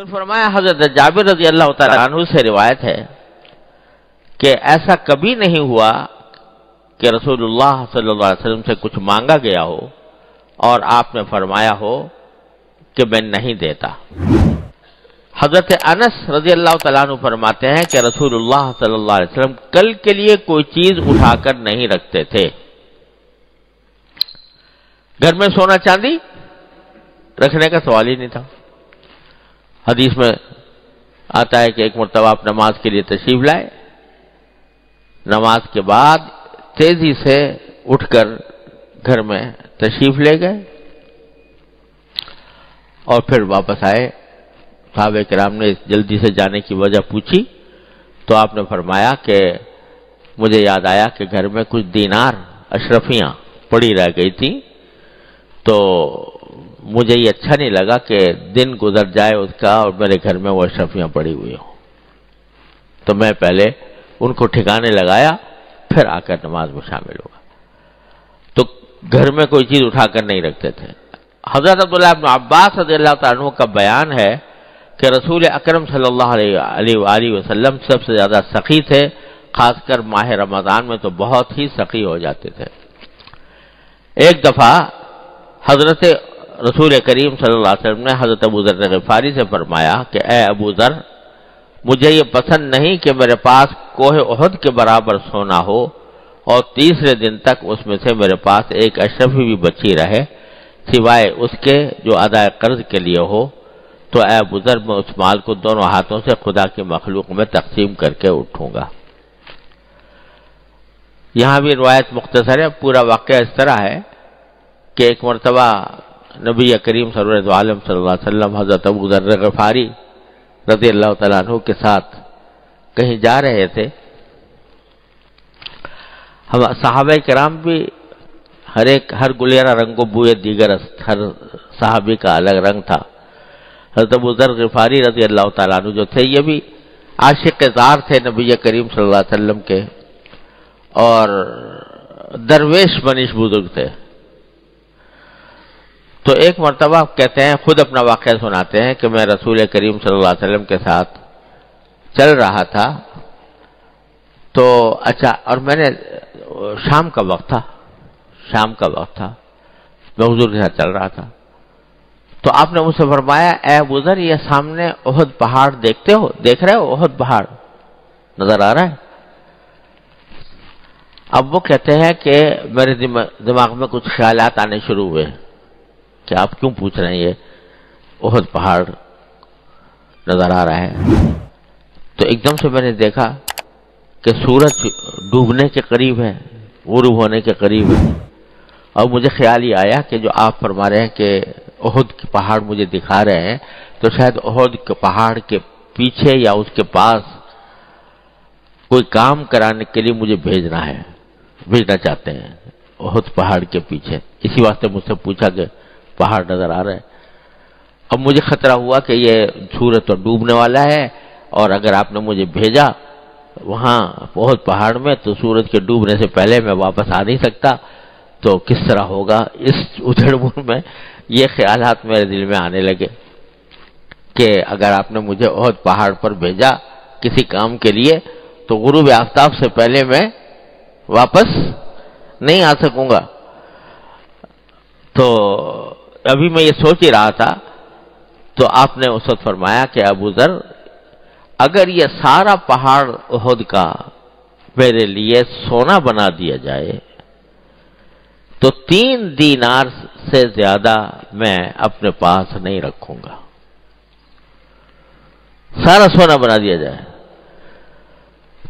پھر فرمایا حضرت جابر رضی اللہ تعالیٰ عنہ سے روایت ہے کہ ایسا کبھی نہیں ہوا کہ رسول اللہ صلی اللہ علیہ وسلم سے کچھ مانگا گیا ہو اور آپ نے فرمایا ہو کہ میں نہیں دیتا۔ حضرت انس رضی اللہ تعالیٰ عنہ فرماتے ہیں کہ رسول اللہ صلی اللہ علیہ وسلم کل کے لیے کوئی چیز اٹھا کر نہیں رکھتے تھے۔ گھر میں سونا چاندی رکھنے کا سوال ہی نہیں تھا۔ حدیث میں آتا ہے کہ ایک مرتبہ آپ نماز کے لیے تشریف لائے، نماز کے بعد تیزی سے اٹھ کر گھر میں تشریف لے گئے اور پھر واپس آئے۔ صحابہ کرام نے جلدی سے جانے کی وجہ پوچھی تو آپ نے فرمایا کہ مجھے یاد آیا کہ گھر میں کچھ دینار اشرفیاں پڑی رہ گئی تھیں، تو مجھے یہ اچھا نہیں لگا کہ دن گزر جائے اس کا اور میرے گھر میں وہ اشرفیاں پڑی ہوئی ہوں، تو میں پہلے ان کو ٹھکانے لگایا پھر آ کر نماز میں شامل ہوا۔ تو گھر میں کوئی چیز اٹھا کر نہیں رکھتے تھے۔ حضرت عبداللہ ابن عباس رضی اللہ تعالیٰ عنہ کا بیان ہے کہ رسول اکرم صلی اللہ علیہ وآلہ وسلم سب سے زیادہ سخی تھے، خاص کر ماہ رمضان میں تو بہت ہی سخی ہو جاتے تھے۔ ایک دفعہ حضرت رسول کریم صلی اللہ علیہ وسلم نے حضرت ابو ذر غفاری سے فرمایا کہ اے ابو ذر، مجھے یہ پسند نہیں کہ میرے پاس کوہ احد کے برابر سونا ہو اور تیسرے دن تک اس میں سے میرے پاس ایک اشرفی بھی بچی رہے سوائے اس کے جو ادائے قرض کے لیے ہو، تو اے ابو ذر، میں اس مال کو دونوں ہاتھوں سے خدا کی مخلوق میں تقسیم کر کے اٹھوں گا۔ یہاں بھی روایت مختصر ہے، پورا واقعہ اس طرح ہے کہ ایک مرتبہ نبی کریم سرور عالم صلی اللہ علیہ وسلم حضرت ابو ذر غفاری رضی اللہ تعالیٰ عنہ کے ساتھ کہیں جا رہے تھے۔ صحابہ کرام بھی ہر گلیرہ رنگ و بوئے دیگر، ہر صحابی کا الگ رنگ تھا۔ حضرت ابو ذر غفاری رضی اللہ تعالیٰ عنہ جو تھے یہ بھی عاشق زار تھے نبی کریم صلی اللہ علیہ وسلم کے، اور درویش منیش بزرگ تھے۔ تو ایک مرتبہ کہتے ہیں، خود اپنا واقعہ سناتے ہیں کہ میں رسول کریم صلی اللہ علیہ وسلم کے ساتھ چل رہا تھا، تو اچھا، اور میں نے شام کا وقت تھا، میں حضور کے ساتھ چل رہا تھا، تو آپ نے مجھ سے فرمایا اے ابو ذر، یہ سامنے احد پہاڑ دیکھ رہے ہو؟ احد پہاڑ نظر آ رہا ہے؟ اب وہ کہتے ہیں کہ میرے دماغ میں کچھ خیالات آنے شروع ہوئے کہ آپ کیوں پوچھ رہے ہیں، یہ احد پہاڑ نظر آ رہا ہے۔ تو ایک دم سے میں نے دیکھا کہ سورج ڈوبنے کے قریب ہے، غروب ہونے کے قریب ہے، اور مجھے خیال ہی آیا کہ جو آپ فرما رہے ہیں کہ احد کے پہاڑ مجھے دکھا رہے ہیں، تو شاید احد کے پہاڑ کے پیچھے یا اس کے پاس کوئی کام کرانے کے لیے مجھے بھیجنا چاہتے ہیں، احد پہاڑ کے پیچھے۔ اسی واسطے مجھ سے پوچھا کہ پہاڑ نظر آ رہا ہے۔ اب مجھے خطرہ ہوا کہ یہ سورج تو ڈوبنے والا ہے، اور اگر آپ نے مجھے بھیجا وہاں احد پہاڑ میں تو سورج کے ڈوبنے سے پہلے میں واپس آ نہیں سکتا، تو کس طرح ہوگا؟ اس ادھڑ بن میں یہ خیالات میرے دل میں آنے لگے کہ اگر آپ نے مجھے احد پہاڑ پر بھیجا کسی کام کے لیے تو غروب آفتاب سے پہلے میں واپس نہیں آ سکوں گا۔ تو ابھی میں یہ سوچ ہی رہا تھا تو آپ نے اس وقت فرمایا کہ ابو ذر، اگر یہ سارا پہاڑ احد کا میرے لیے سونا بنا دیا جائے تو 3 دینار سے زیادہ میں اپنے پاس نہیں رکھوں گا۔ سارا سونا بنا دیا جائے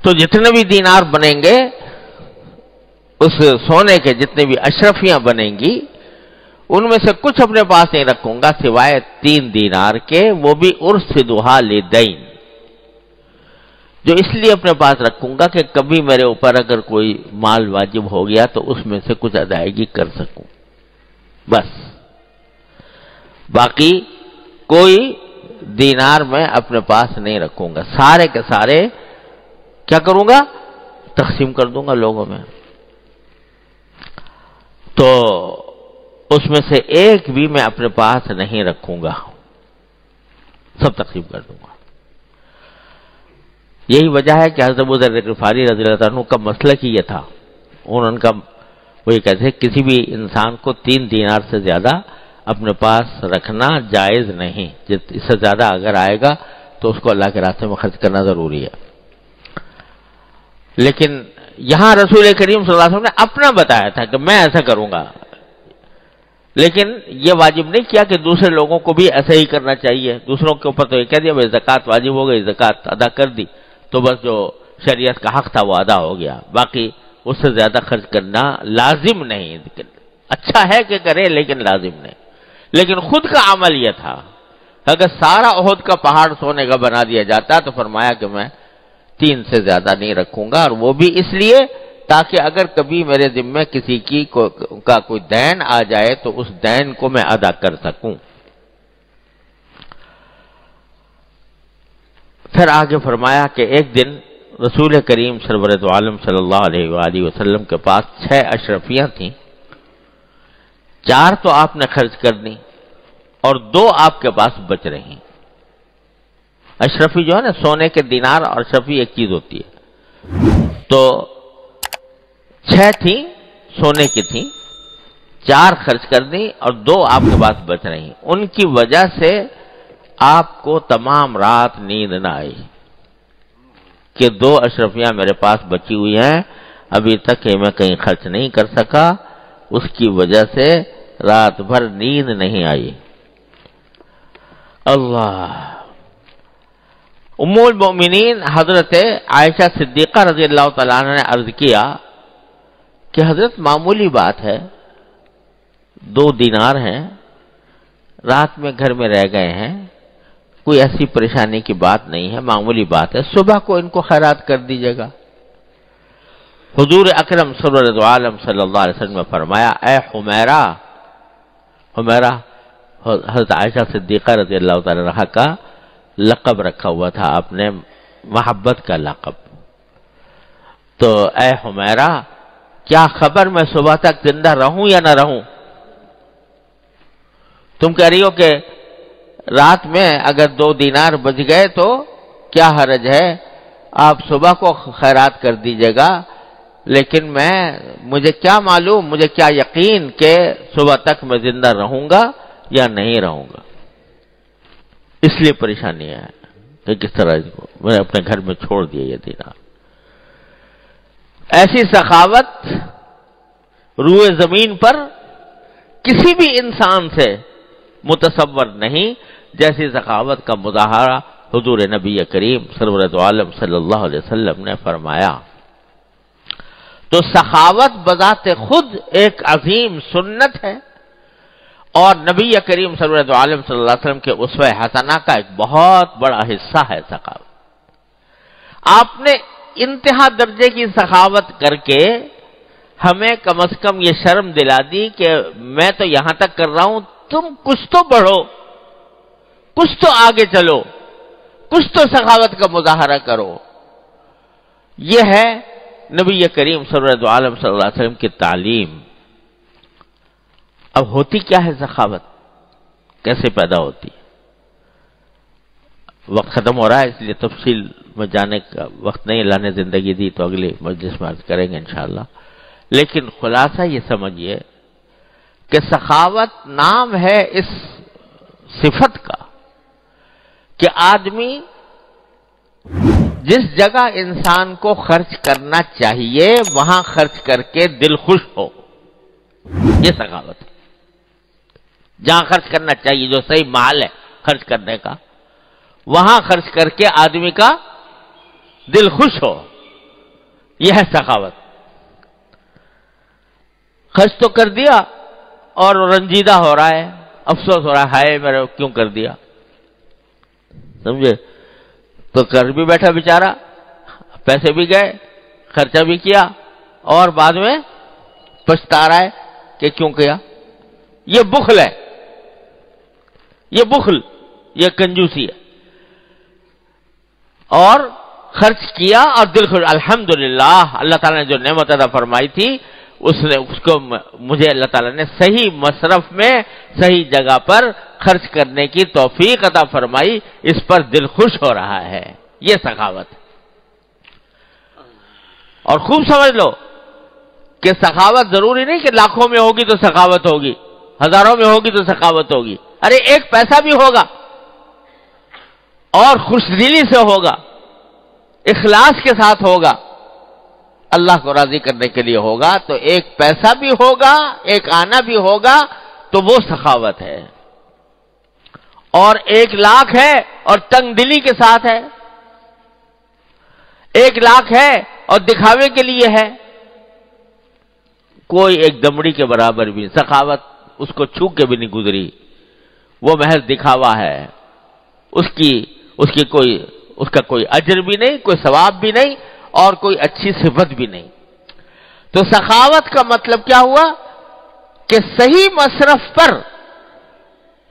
تو جتنے بھی دینار بنیں گے، اس سونے کے جتنے بھی اشرفیاں بنیں گی، ان میں سے کچھ اپنے پاس نہیں رکھوں گا سوائے 3 دینار کے، وہ بھی ارسدھا لدین، جو اس لیے اپنے پاس رکھوں گا کہ کبھی میرے اوپر اگر کوئی مال واجب ہو گیا تو اس میں سے کچھ ادائیگی کر سکوں، بس۔ باقی کوئی دینار میں اپنے پاس نہیں رکھوں گا، سارے کے سارے کیا کروں گا؟ تقسیم کر دوں گا لوگوں میں۔ تو اس میں سے ایک بھی میں اپنے پاس نہیں رکھوں گا، سب تقسیم کر دوں گا۔ یہی وجہ ہے کہ حضرت ابو ذر غفاری رضی اللہ عنہ کا مسلک ہی یہ تھا، ان کا وہ یہ کہتے ہیں کسی بھی انسان کو 3 دینار سے زیادہ اپنے پاس رکھنا جائز نہیں، اس سے زیادہ اگر آئے گا تو اس کو اللہ کے راستے میں خرچ کرنا ضروری ہے۔ لیکن یہاں رسول کریم صلی اللہ علیہ وسلم نے اپنا بتایا تھا کہ میں ایسا کروں گا، لیکن یہ واجب نہیں کیا کہ دوسرے لوگوں کو بھی ایسا ہی کرنا چاہیے۔ دوسروں کے اوپر تو یہ کہہ دیا بھائی زکوٰۃ واجب ہو گئی، زکوٰۃ ادا کر دی تو بس جو شریعت کا حق تھا وہ ادا ہو گیا، باقی اس سے زیادہ خرچ کرنا لازم نہیں۔ اچھا ہے کہ کرے لیکن لازم نہیں۔ لیکن خود کا عمل یہ تھا، اگر سارا احد کا پہاڑ سونے کا بنا دیا جاتا تو فرمایا کہ میں 3 سے زیادہ نہیں رکھوں گا، اور وہ بھی اس لیے تاکہ اگر کبھی میرے ذمے کسی کا کوئی دین آ جائے تو اس دین کو میں ادا کر سکوں۔ پھر آگے فرمایا کہ ایک دن رسول کریم سرور عالم صلی اللہ علیہ وآلہ وسلم کے پاس 6 اشرفیاں تھیں، 4 تو آپ نے خرچ کر دی اور 2 آپ کے پاس بچ رہی۔ اشرفی جو ہے نا سونے کے دینار، اور اشرفی ایک چیز ہوتی ہے، تو 6 تھیں سونے کی تھیں، 4 خرچ کر دی اور 2 آپ کے پاس بچ رہی۔ ان کی وجہ سے آپ کو تمام رات نیند نہ آئی کہ 2 اشرفیاں میرے پاس بچی ہوئی ہیں، ابھی تک میں کہیں خرچ نہیں کر سکا، اس کی وجہ سے رات بھر نیند نہیں آئی۔ اللہ! ام المؤمنین حضرت عائشہ صدیقہ رضی اللہ تعالیٰ عنہ نے عرض کیا کہ حضرت معمولی بات ہے، 2 دینار ہیں، رات میں گھر میں رہ گئے ہیں، کوئی ایسی پریشانی کی بات نہیں ہے، معمولی بات ہے، صبح کو ان کو خیرات کر دیجیے گا۔ حضور اکرم صلی عالم صلی اللہ علیہ وسلم نے فرمایا، اے حمیرہ! حمیرہ حضرت عائشہ صدیقہ رضی اللہ تعالی عنہا کا لقب رکھا ہوا تھا، آپ نے محبت کا لقب۔ تو اے حمیرہ، کیا خبر میں صبح تک زندہ رہوں یا نہ رہوں؟ تم کہہ رہی ہو کہ رات میں اگر 2 دینار بچ گئے تو کیا حرج ہے، آپ صبح کو خیرات کر دیجیے گا، لیکن مجھے کیا معلوم، مجھے کیا یقین کہ صبح تک میں زندہ رہوں گا یا نہیں رہوں گا۔ اس لیے پریشانی ہے کہ کس طرح میں نے اپنے گھر میں چھوڑ دیا یہ دینار۔ ایسی سخاوت روئے زمین پر کسی بھی انسان سے متصور نہیں جیسی سخاوت کا مظاہرہ حضور نبی کریم سرورت عالم صلی اللہ علیہ وسلم نے فرمایا۔ تو سخاوت بذات خود ایک عظیم سنت ہے، اور نبی کریم سرورت عالم صلی اللہ علیہ وسلم کے اسوہ حسنہ کا ایک بہت بڑا حصہ ہے سخاوت۔ آپ نے انتہا درجے کی سخاوت کر کے ہمیں کم از کم یہ شرم دلا دی کہ میں تو یہاں تک کر رہا ہوں، تم کچھ تو بڑھو، کچھ تو آگے چلو، کچھ تو سخاوت کا مظاہرہ کرو۔ یہ ہے نبی کریم صلی اللہ علیہ وسلم کی تعلیم۔ اب ہوتی کیا ہے سخاوت، کیسے پیدا ہوتی؟ وقت ختم ہو رہا ہے، اس لیے تفصیل میں جانے کا وقت نہیں، اللہ نے زندگی دی تو اگلی مجلس میں عرض کریں گے انشاءاللہ۔ لیکن خلاصہ یہ سمجھیے کہ سخاوت نام ہے اس صفت کا کہ آدمی جس جگہ انسان کو خرچ کرنا چاہیے وہاں خرچ کر کے دل خوش ہو، یہ سخاوت ہے۔ جہاں خرچ کرنا چاہیے، جو صحیح محل ہے خرچ کرنے کا، وہاں خرچ کر کے آدمی کا دل خوش ہو، یہ ہے سخاوت۔ خرچ تو کر دیا اور رنجیدہ ہو رہا ہے، افسوس ہو رہا ہے، ہائے میرے کیوں کر دیا، سمجھے؟ تو کر بھی بیٹھا بیچارہ، پیسے بھی گئے، خرچہ بھی کیا، اور بعد میں پچھتا رہا ہے کہ کیوں کیا۔ یہ بخل ہے، یہ بخل، یہ کنجوسی ہے۔ اور خرچ کیا اور دل خوش، الحمدللہ اللہ تعالیٰ نے جو نعمت عطا فرمائی تھی اس کو مجھے اللہ تعالیٰ نے صحیح مصرف میں صحیح جگہ پر خرچ کرنے کی توفیق عطا فرمائی، اس پر دل خوش ہو رہا ہے، یہ سخاوت۔ اور خوب سمجھ لو کہ سخاوت ضروری نہیں کہ لاکھوں میں ہوگی تو سخاوت ہوگی، ہزاروں میں ہوگی تو سخاوت ہوگی۔ ارے ایک پیسہ بھی ہوگا اور خوش دلی سے ہوگا، اخلاص کے ساتھ ہوگا، اللہ کو راضی کرنے کے لیے ہوگا، تو ایک پیسہ بھی ہوگا، ایک آنا بھی ہوگا، تو وہ سخاوت ہے۔ اور 1,00,000 ہے اور تنگ دلی کے ساتھ ہے، 1,00,000 ہے اور دکھاوے کے لیے ہے، کوئی ایک دمڑی کے برابر بھی سخاوت اس کو چھو کے بھی نہیں گزری، وہ محض دکھاوا ہے، اس کا کوئی اجر بھی نہیں، کوئی ثواب بھی نہیں، اور کوئی اچھی صفت بھی نہیں۔ تو سخاوت کا مطلب کیا ہوا کہ صحیح مصرف پر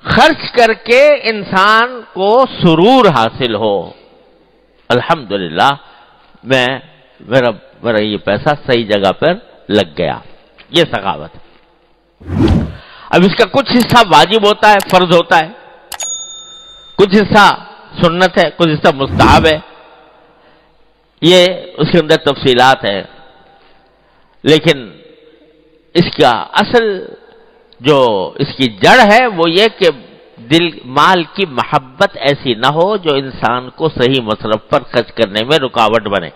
خرچ کر کے انسان کو سرور حاصل ہو، الحمدللہ میرا یہ پیسہ صحیح جگہ پر لگ گیا، یہ سخاوت۔ اب اس کا کچھ حصہ واجب ہوتا ہے، فرض ہوتا ہے، کچھ حصہ سنت ہے، کچھ حصہ مستحب ہے، یہ اس کے اندر تفصیلات ہیں، لیکن اس کا اصل جو اس کی جڑ ہے وہ یہ کہ مال کی محبت ایسی نہ ہو جو انسان کو صحیح مصرف پر خرچ کرنے میں رکاوٹ بنے۔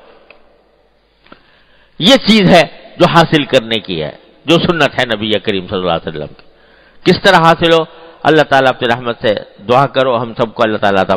یہ چیز ہے جو حاصل کرنے کی ہے، جو سنت ہے نبی کریم صلی اللہ علیہ وسلم کی۔ کس طرح حاصل ہو؟ اللہ تعالیٰ اپنی رحمت سے دعا کرو ہم سب کو اللہ تعالیٰ